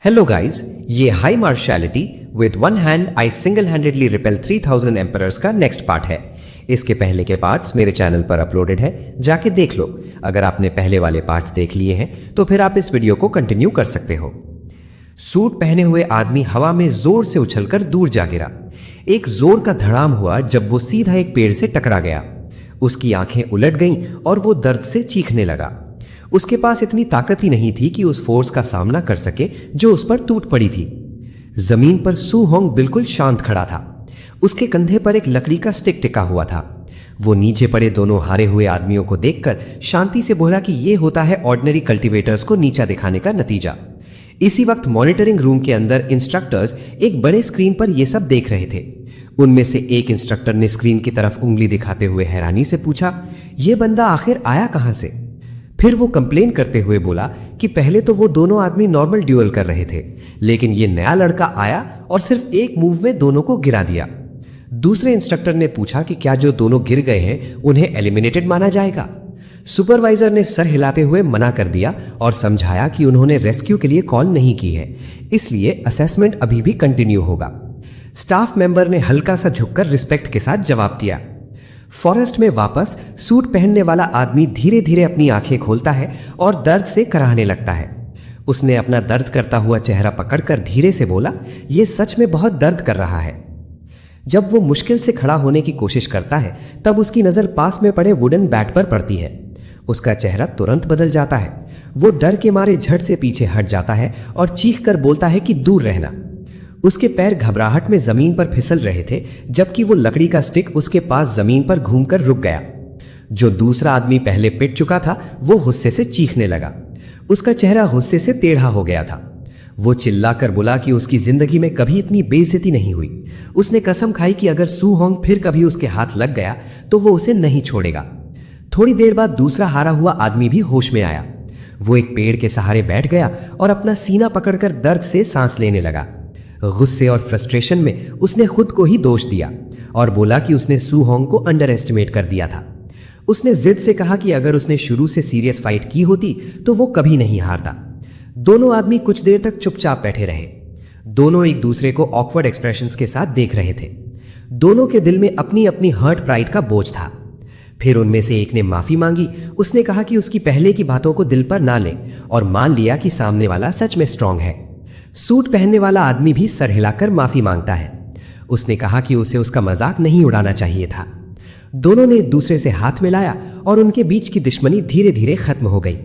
Hello guys, ये high martiality with one hand I single handedly repel 3000 emperors का next part है। इसके पहले के पार्ट्स मेरे चैनल पर अपलोडेड है, जाके देख लो। अगर आपने पहले वाले पार्ट्स देख लिए हैं तो फिर आप इस वीडियो को कंटिन्यू कर सकते हो। सूट पहने हुए आदमी हवा में जोर से उछलकर दूर जा गिरा। एक जोर का धड़ाम हुआ जब वो सीधा एक पेड़ से टकरा गया। उसकी आंखें उलट गईं और वो दर्द से चीखने लगा। उसके पास इतनी ताकत ही नहीं थी कि उस फोर्स का सामना कर सके जो उस पर टूट पड़ी थी। जमीन पर सू होंग बिल्कुल शांत खड़ा था। उसके कंधे पर एक लकड़ी का स्टिक टिका हुआ था। वो नीचे पड़े दोनों हारे हुए आदमियों को देखकर शांति से बोला कि यह होता है ऑर्डिनरी कल्टीवेटर्स को नीचा दिखाने का नतीजा। इसी वक्त मॉनिटरिंग रूम के अंदर इंस्ट्रक्टर्स एक बड़े स्क्रीन पर यह सब देख रहे थे। उनमें से एक इंस्ट्रक्टर ने स्क्रीन की तरफ उंगली दिखाते हुए हैरानी से पूछा, यह बंदा आखिर आया कहां से? फिर वो कंप्लेन करते हुए बोला कि पहले तो वो दोनों आदमी नॉर्मल ड्यूअल कर रहे थे, लेकिन ये नया लड़का आया और सिर्फ एक मूव में दोनों को गिरा दिया। दूसरे इंस्ट्रक्टर ने पूछा कि क्या जो दोनों गिर गए हैं उन्हें एलिमिनेटेड माना जाएगा? सुपरवाइजर ने सर हिलाते हुए मना कर दिया और समझाया कि उन्होंने रेस्क्यू के लिए कॉल नहीं की है, इसलिए असेसमेंट अभी भी कंटिन्यू होगा। स्टाफ मेंबर ने हल्का सा झुककर रिस्पेक्ट के साथ जवाब दिया। फॉरेस्ट में वापस सूट पहनने वाला आदमी धीरे धीरे अपनी आंखें खोलता है और दर्द से कराहने लगता है। उसने अपना दर्द करता हुआ चेहरा पकड़कर धीरे से बोला, यह सच में बहुत दर्द कर रहा है। जब वो मुश्किल से खड़ा होने की कोशिश करता है तब उसकी नजर पास में पड़े वुडन बैट पर पड़ती है। उसका चेहरा तुरंत बदल जाता है। वो डर के मारे झट से पीछे हट जाता है और चीख कर बोलता है कि दूर रहना। उसके पैर घबराहट में जमीन पर फिसल रहे थे, जबकि वो लकड़ी का स्टिक उसके पास जमीन पर घूमकर रुक गया। जो दूसरा आदमी पहले पिट चुका था वो गुस्से से चीखने लगा। उसका चेहरा गुस्से से टेढ़ा हो गया था। वो चिल्लाकर बोला कि उसकी जिंदगी में कभी इतनी बेइज्जती नहीं हुई। उसने कसम खाई कि अगर सू होंग फिर कभी उसके हाथ लग गया तो वो उसे नहीं छोड़ेगा। थोड़ी देर बाद दूसरा हारा हुआ आदमी भी होश में आया। वो एक पेड़ के सहारे बैठ गया और अपना सीना पकड़कर दर्द से सांस लेने लगा। गुस्से और फ्रस्ट्रेशन में उसने खुद को ही दोष दिया और बोला कि उसने सू होंग को अंडर एस्टिमेट कर दिया था। उसने जिद से कहा कि अगर उसने शुरू से सीरियस फाइट की होती तो वो कभी नहीं हारता। दोनों आदमी कुछ देर तक चुपचाप बैठे रहे। दोनों एक दूसरे को ऑकवर्ड एक्सप्रेशंस के साथ देख रहे थे। दोनों के दिल में अपनी अपनी हर्ट प्राइड का बोझ था। फिर उनमें से एक ने माफी मांगी। उसने कहा कि उसकी पहले की बातों को दिल पर ना ले और मान लिया कि सामने वाला सच में स्ट्रांग है। सूट पहनने वाला आदमी भी सर हिलाकर माफी मांगता है। उसने कहा कि उसे उसका मजाक नहीं उड़ाना चाहिए था। दोनों ने एक दूसरे से हाथ मिलाया और उनके बीच की दुश्मनी धीरे धीरे खत्म हो गई।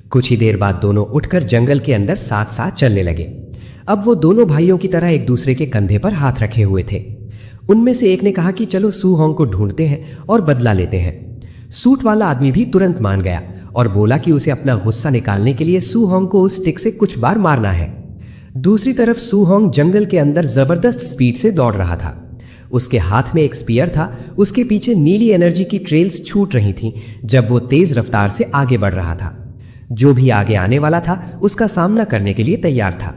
कुछ ही देर बाद दोनों उठकर जंगल के अंदर साथ साथ चलने लगे। अब वो दोनों भाइयों की तरह एक दूसरे के कंधे पर हाथ रखे हुए थे। उनमें से एक ने कहा कि चलो सू होंग को ढूंढते हैं और बदला लेते हैं। सूट वाला आदमी भी तुरंत मान गया और बोला कि उसे अपना गुस्सा निकालने के लिए सू होंग को उस स्टिक से कुछ बार मारना है। दूसरी तरफ सू होंग जंगल के अंदर जबरदस्त स्पीड से दौड़ रहा था। उसके हाथ में एक स्पीयर था। उसके पीछे नीली एनर्जी की ट्रेल्स छूट रही थीं जब वो तेज रफ्तार से आगे बढ़ रहा था। जो भी आगे आने वाला था उसका सामना करने के लिए तैयार था।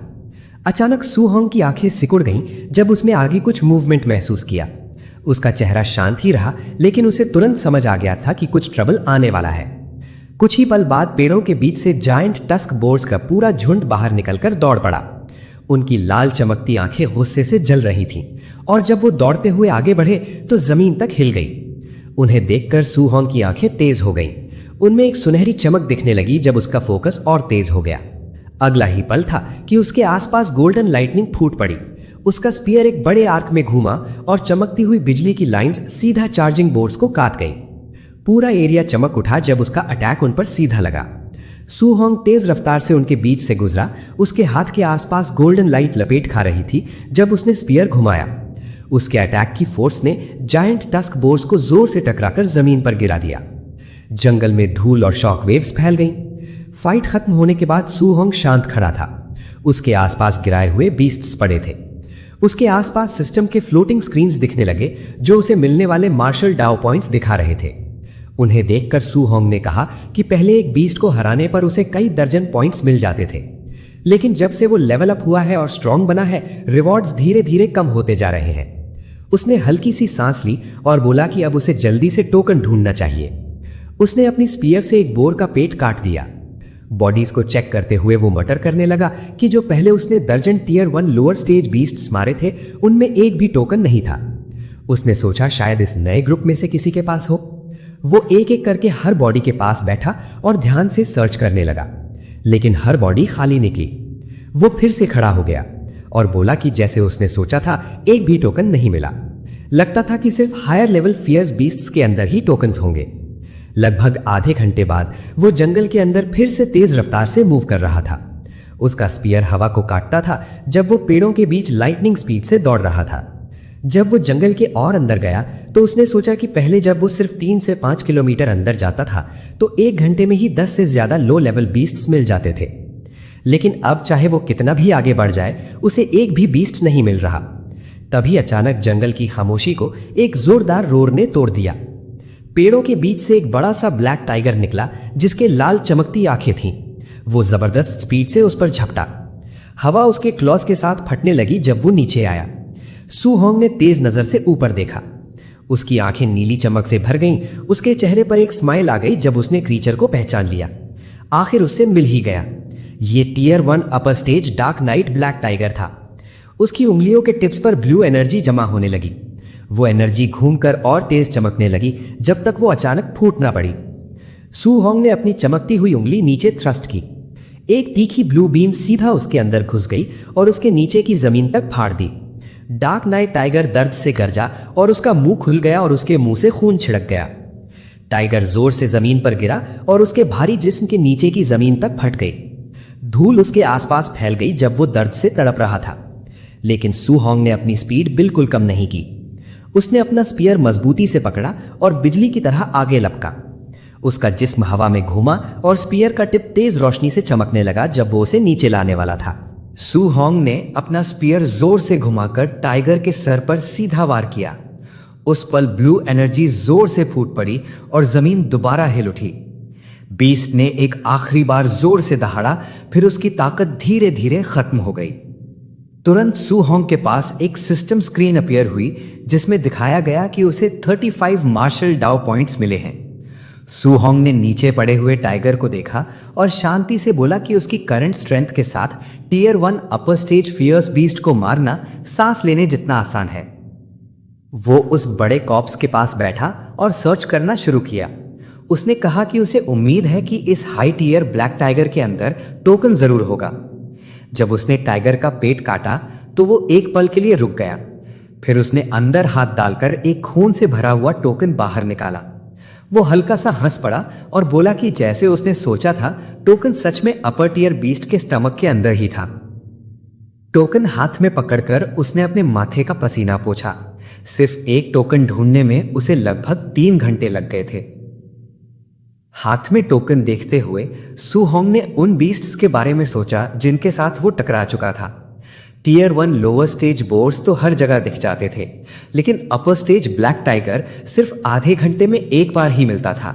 अचानक सू होंग की आंखें सिकुड़ गईं जब उसने आगे कुछ मूवमेंट महसूस किया। उसका चेहरा शांत ही रहा, लेकिन उसे तुरंत समझ आ गया था कि कुछ ट्रबल आने वाला है। कुछ ही पल बाद पेड़ों के बीच से जायंट टस्क बोर्ड्स का पूरा झुंड बाहर निकलकर दौड़ पड़ा। उनकी लाल चमकती आंखें गुस्से से जल रही थीं और जब वो दौड़ते हुए आगे बढ़े तो जमीन तक हिल गई। उन्हें देखकर सू होंग की आंखें तेज हो गईं। उनमें एक सुनहरी चमक दिखने लगी जब उसका फोकस और तेज हो गया। अगला ही पल था कि उसके आसपास गोल्डन लाइटनिंग फूट पड़ी। उसका स्पीयर एक बड़े आर्क में घूमा और चमकती हुई बिजली की लाइंस सीधा चार्जिंग बोर्ड्स को काट गईं। पूरा एरिया चमक उठा जब उसका अटैक उन पर सीधा लगा। सू होंग तेज रफ्तार से उनके बीच से गुजरा। उसके हाथ के आसपास गोल्डन लाइट लपेट खा रही थी जब उसने स्पीयर घुमाया। उसके अटैक की फोर्स ने जायंट टस्क बोर्ड्स को जोर से टकराकर जमीन पर गिरा दिया। जंगल में धूल और शॉक वेव्स फैल गईं। फाइट खत्म होने के बाद सू होंग शांत खड़ा था। उसके आसपास गिराए हुए बीस्ट्स पड़े थे। उसके आसपास सिस्टम के फ्लोटिंग स्क्रीन्स दिखने लगे जो उसे मिलने वाले मार्शल डाउ पॉइंट्स दिखा रहे थे। उन्हें देखकर सू होंग ने कहा कि पहले एक बीस्ट को हराने पर उसे कई दर्जन पॉइंट्स मिल जाते थे, लेकिन जब से वो लेवल अप हुआ है और स्ट्रांग बना है, रिवॉर्ड्स धीरे धीरे कम होते जा रहे हैं। उसने हल्की सी सांस ली और बोला कि अब उसे जल्दी से टोकन ढूंढना चाहिए। उसने अपनी स्पीयर से एक बोर का पेट काट दिया। बॉडीज को चेक करते हुए वो मटर करने लगा कि जो पहले उसने दर्जन टीयर 1 लोअर स्टेज बीस्ट्स मारे थे उनमें एक भी टोकन नहीं था। उसने सोचा शायद इस नए ग्रुप में से किसी के पास हो। वो एक एक करके हर बॉडी के पास बैठा और ध्यान से सर्च करने लगा, लेकिन हर बॉडी खाली निकली। वो फिर से खड़ा हो गया और बोला कि जैसे उसने सोचा था एक भी टोकन नहीं मिला। लगता था कि सिर्फ हायर लेवल फियर्स बीस्ट्स के अंदर ही टोकन्स होंगे। लगभग आधे घंटे बाद वो जंगल के अंदर फिर से तेज रफ्तार से मूव कर रहा था। उसका स्पीयर हवा को काटता था जब वो पेड़ों के बीच लाइटनिंग स्पीड से दौड़ रहा था। जब वो जंगल के और अंदर गया तो उसने सोचा कि पहले जब वो सिर्फ 3 से 5 किलोमीटर अंदर जाता था तो 1 घंटे में ही 10 से ज्यादा लो लेवल बीस्ट्स मिल जाते थे, लेकिन अब चाहे वो कितना भी आगे बढ़ जाए उसे एक भी बीस्ट नहीं मिल रहा। तभी अचानक जंगल की खामोशी को एक जोरदार रोर ने तोड़ दिया। पेड़ों के बीच से एक बड़ा सा ब्लैक टाइगर निकला जिसके लाल चमकती आंखें थीं। वो जबरदस्त स्पीड से उस पर झपटा। हवा उसके क्लॉज के साथ फटने लगी जब वो नीचे आया। सू होंग ने तेज नजर से ऊपर देखा। उसकी आंखें नीली चमक से भर गईं। उसके चेहरे पर एक स्माइल आ गई जब उसने क्रीचर को पहचान लिया। आखिर उससे मिल ही गया। ये tier 1 upper stage dark night black tiger था। उसकी उंगलियों के टिप्स पर ब्लू एनर्जी जमा होने लगी। वो एनर्जी घूमकर और तेज चमकने लगी जब तक वो अचानक फूट ना पड़ी। सू होंग ने अपनी चमकती हुई उंगली नीचे थ्रस्ट की। एक तीखी ब्लू बीम सीधा उसके अंदर घुस गई और उसके नीचे की जमीन तक फाड़ दी। डार्क नाइट टाइगर दर्द से गरजा और उसका मुंह खुल गया और उसके मुंह से खून छिड़क गया। टाइगर जोर से जमीन पर गिरा और उसके भारी जिस्म के नीचे की जमीन तक फट गई। धूल उसके आसपास फैल गई जब वो दर्द से तड़प रहा था, लेकिन सू होंग ने अपनी स्पीड बिल्कुल कम नहीं की। उसने अपना स्पीयर मजबूती से पकड़ा और बिजली की तरह आगे लपका। उसका जिस्म हवा में घूमा और स्पीयर का टिप तेज रोशनी से चमकने लगा जब वो उसे नीचे लाने वाला था। सू होंग ने अपना स्पीयर जोर से घुमाकर टाइगर के सर पर सीधा वार किया। उस पल ब्लू एनर्जी जोर से फूट पड़ी और जमीन दोबारा हिल उठी। बीस्ट ने एक आखिरी बार जोर से दहाड़ा, फिर उसकी ताकत धीरे धीरे खत्म हो गई। तुरंत सू होंग के पास एक सिस्टम स्क्रीन अपीयर हुई जिसमें दिखाया गया कि उसे 35 मार्शल डाउ पॉइंट्स मिले हैं। सू होंग ने नीचे पड़े हुए टाइगर को देखा और शांति से बोला कि उसकी करंट स्ट्रेंथ के साथ tier 1 upper stage fierce beast को मारना सांस लेने जितना आसान है। वो उस बड़े कॉप्स के पास बैठा और सर्च करना शुरू किया। उसने कहा कि उसे उम्मीद है कि इस हाई टीयर ब्लैक टाइगर के अंदर टोकन जरूर होगा। जब उसने टाइगर का पेट काटा तो वो एक पल के लिए रुक गया। फिर उसने अंदर हाथ डालकर एक खून से भरा हुआ टोकन बाहर निकाला। वो हल्का सा हंस पड़ा और बोला कि जैसे उसने सोचा था टोकन सच में अपर टीयर बीस्ट के स्टमक के अंदर ही था। टोकन हाथ में पकड़कर उसने अपने माथे का पसीना पोंछा। सिर्फ एक टोकन ढूंढने में उसे लगभग 3 घंटे लग गए थे। हाथ में टोकन देखते हुए सू होंग ने उन बीस्ट्स के बारे में सोचा जिनके साथ वो टकरा चुका था। टीयर 1 लोअर स्टेज बोर्स तो हर जगह दिख जाते थे, लेकिन अपर स्टेज ब्लैक टाइगर सिर्फ आधे घंटे में एक बार ही मिलता था।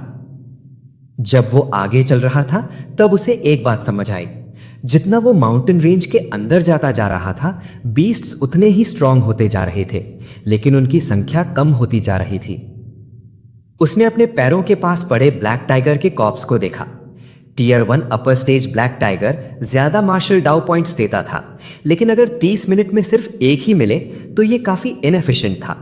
जब वो आगे चल रहा था तब उसे एक बात समझ आई। जितना वो माउंटेन रेंज के अंदर जाता जा रहा था, बीस्ट्स उतने ही स्ट्रांग होते जा रहे थे, लेकिन उनकी संख्या कम होती जा रही थी। उसने अपने पैरों के पास पड़े ब्लैक टाइगर के कॉप्स को देखा। Tier 1 upper stage black tiger ज्यादा मार्शल डाउ पॉइंट्स देता था, लेकिन अगर 30 मिनट में सिर्फ एक ही मिले तो ये काफी इनएफिशिएंट था।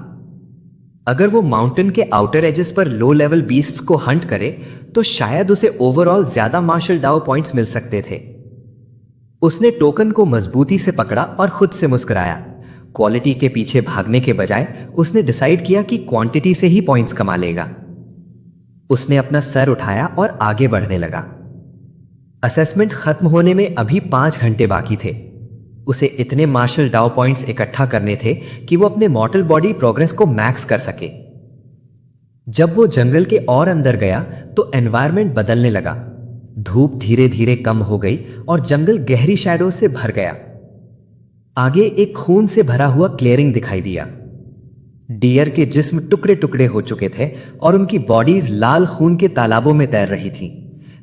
अगर वो माउंटेन के आउटर एजेस पर लो लेवल बीस्ट्स को हंट करे तो शायद उसे ओवरऑल ज्यादा मार्शल डाउ पॉइंट्स मिल सकते थे। उसने टोकन को मजबूती से पकड़ा और खुद से मुस्कुराया। क्वालिटी के पीछे भागने के बजाय उसने डिसाइड किया कि क्वांटिटी से ही पॉइंट्स कमा लेगा। उसने अपना सर उठाया और आगे बढ़ने लगा। असेसमेंट खत्म होने में अभी 5 घंटे बाकी थे। उसे इतने मार्शल डाउ पॉइंट्स इकट्ठा करने थे कि वो अपने मॉर्टल बॉडी प्रोग्रेस को मैक्स कर सके। जब वो जंगल के और अंदर गया तो एनवायरनमेंट बदलने लगा। धूप धीरे धीरे कम हो गई और जंगल गहरी शैडो से भर गया। आगे एक खून से भरा हुआ क्लियरिंग दिखाई दिया। डियर के जिस्म टुकड़े टुकड़े हो चुके थे और उनकी बॉडीज लाल खून के तालाबों में तैर रही थी।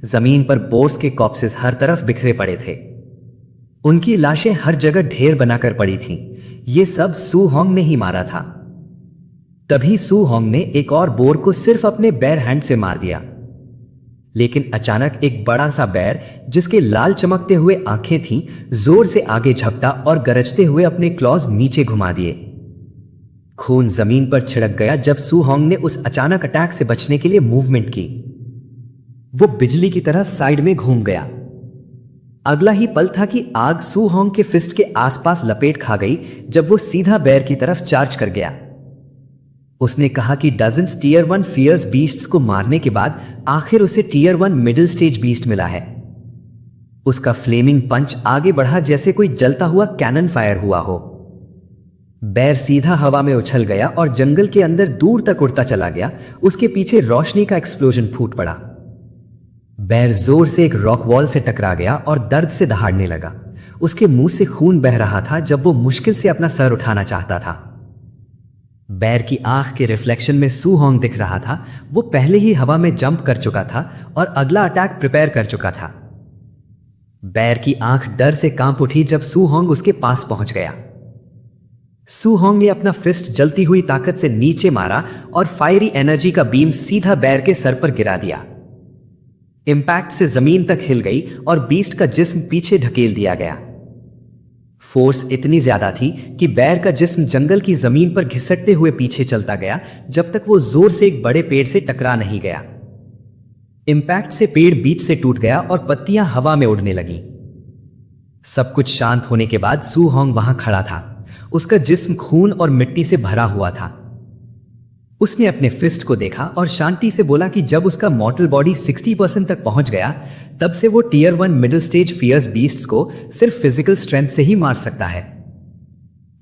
जमीन पर बोर्स के कॉप्सेस हर तरफ बिखरे पड़े थे। उनकी लाशें हर जगह ढेर बनाकर पड़ी थीं। ये सब सू होंग ने ही मारा था। तभी सू होंग ने एक और बोर को सिर्फ अपने बेयर हैंड से मार दिया। लेकिन अचानक एक बड़ा सा बैर, जिसके लाल चमकते हुए आंखें थीं, जोर से आगे झपटा और गरजते हुए अपने क्लॉज नीचे घुमा दिए। खून जमीन पर छिड़क गया जब सू होंग ने उस अचानक अटैक से बचने के लिए मूवमेंट की। वो बिजली की तरह साइड में घूम गया। अगला ही पल था कि आग सू होंग के फिस्ट के आसपास लपेट खा गई जब वो सीधा बैर की तरफ चार्ज कर गया। उसने कहा कि डजन्स टीयर 1 फियर्स बीस्ट्स को मारने के बाद आखिर उसे टीयर 1 मिडिल स्टेज बीस्ट मिला है। उसका फ्लेमिंग पंच आगे बढ़ा जैसे कोई जलता हुआ कैनन फायर हुआ हो। बैर सीधा हवा में उछल गया और जंगल के अंदर दूर तक उड़ता चला गया। उसके पीछे रोशनी का एक्सप्लोजन फूट पड़ा। बैर जोर से एक रॉक वॉल से टकरा गया और दर्द से दहाड़ने लगा। उसके मुंह से खून बह रहा था जब वो मुश्किल से अपना सर उठाना चाहता था। बैर की आंख के रिफ्लेक्शन में सू होंग दिख रहा था। वो पहले ही हवा में जंप कर चुका था और अगला अटैक प्रिपेयर कर चुका था। बैर की आंख डर से कांप उठी जब सू होंग उसके पास पहुंच गया। सू होंग ने अपना फिस्ट जलती हुई ताकत से नीचे मारा और फायरी एनर्जी का बीम सीधा बैर के सर पर गिरा दिया। इंपैक्ट से जमीन तक हिल गई और बीस्ट का जिस्म पीछे ढकेल दिया गया। फोर्स इतनी ज्यादा थी कि बैर का जिस्म जंगल की जमीन पर घिसटते हुए पीछे चलता गया जब तक वो जोर से एक बड़े पेड़ से टकरा नहीं गया। इंपैक्ट से पेड़ बीच से टूट गया और पत्तियां हवा में उड़ने लगी। सब कुछ शांत होने के बाद सू होंग वहां खड़ा था। उसका जिस्म खून और मिट्टी से भरा हुआ था। उसने अपने फिस्ट को देखा और शांति से बोला कि जब उसका मॉर्टल बॉडी 60% तक पहुंच गया तब से वो tier 1 middle stage fierce beasts को सिर्फ फिजिकल स्ट्रेंथ से ही मार सकता है।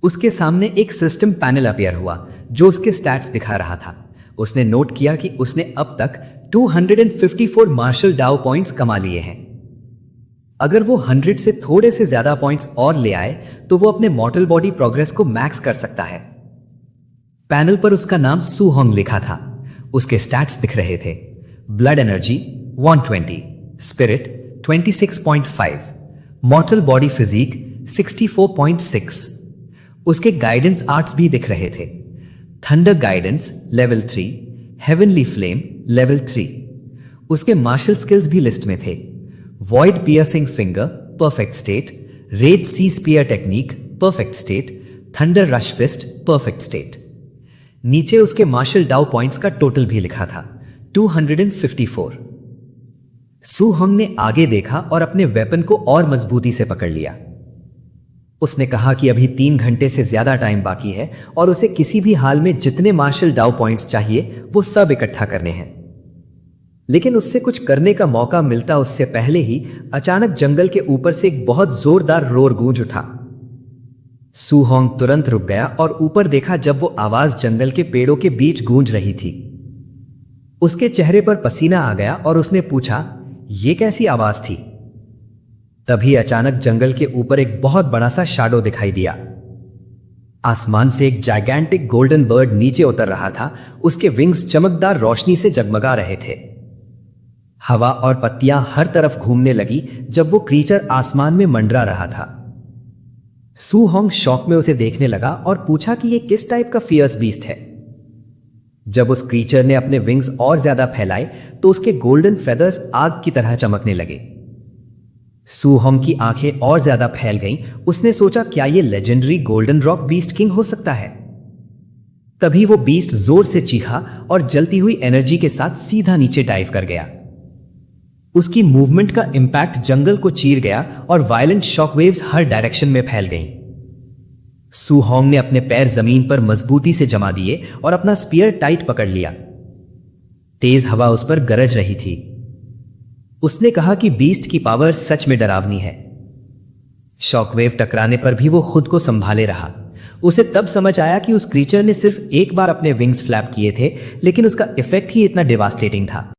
उसके सामने एक सिस्टम पैनल अपीयर हुआ जो उसके स्टैट्स दिखा रहा था। उसने नोट किया कि उसने अब तक 254 मार्शल डाउ पॉइंट्स कमा लिए हैं। अगर वो 100 से थोड़े से ज्यादा पॉइंट्स और ले आए तो वो अपने मॉर्टल बॉडी प्रोग्रेस को मैक्स कर सकता है। पैनल पर उसका नाम सू होंग लिखा था। उसके स्टैट्स दिख रहे थे। Blood energy 120, spirit 26.5, mortal body physique 64.6। उसके गाइडेंस आर्ट्स भी दिख रहे थे। Thunder guidance level 3, heavenly flame level 3। उसके मार्शल स्किल्स भी लिस्ट में थे। Void piercing finger perfect state, red sea spear technique perfect state, thunder rush fist perfect state. नीचे उसके मार्शल डाउ पॉइंट्स का टोटल भी लिखा था 254। सू होंग ने आगे देखा और अपने वेपन को और मजबूती से पकड़ लिया। उसने कहा कि अभी 3 घंटे से ज्यादा टाइम बाकी है और उसे किसी भी हाल में जितने मार्शल डाउ पॉइंट्स चाहिए वो सब इकट्ठा करने हैं। लेकिन उससे कुछ करने का मौका मिलता उससे पहले ही अचानक जंगल के ऊपर से एक बहुत जोरदार रोर गूंज उठा। सू होंग तुरंत रुक गया और ऊपर देखा जब वो आवाज जंगल के पेड़ों के बीच गूंज रही थी। उसके चेहरे पर पसीना आ गया और उसने पूछा, ये कैसी आवाज थी? तभी अचानक जंगल के ऊपर एक बहुत बड़ा सा शैडो दिखाई दिया। आसमान से एक जायगेंटिक गोल्डन बर्ड नीचे उतर रहा था। उसके विंग्स चमकदार रोशनी से जगमगा रहे थे। हवा और पत्तियां हर तरफ घूमने लगी जब वो क्रीचर आसमान में मंडरा रहा था। सू होंग शॉक में उसे देखने लगा और पूछा कि यह किस टाइप का फियर्स बीस्ट है। जब उस क्रीचर ने अपने विंग्स और ज्यादा फैलाए तो उसके गोल्डन फेदर्स आग की तरह चमकने लगे। सू होंग की आंखें और ज्यादा फैल गईं। उसने सोचा, क्या यह legendary golden rock beast king हो सकता है? तभी वो बीस्ट जोर से चीखा और जलती हुई एनर्जी के साथ सीधा नीचे डाइव कर गया। उसकी मूवमेंट का इंपैक्ट जंगल को चीर गया और वायलेंट शॉकवेव्स हर डायरेक्शन में फैल गईं। सू होंग ने अपने पैर जमीन पर मजबूती से जमा दिए और अपना स्पीयर टाइट पकड़ लिया। तेज हवा उस पर गरज रही थी। उसने कहा कि बीस्ट की पावर सच में डरावनी है। शॉकवेव टकराने पर भी वो खुद को संभाले रहा। उसे तब समझ आया कि उस क्रीचर ने सिर्फ एक बार अपने विंग्स फ्लैप किए थे, लेकिन उसका इफेक्ट ही इतना डिवास्टेटिंग था।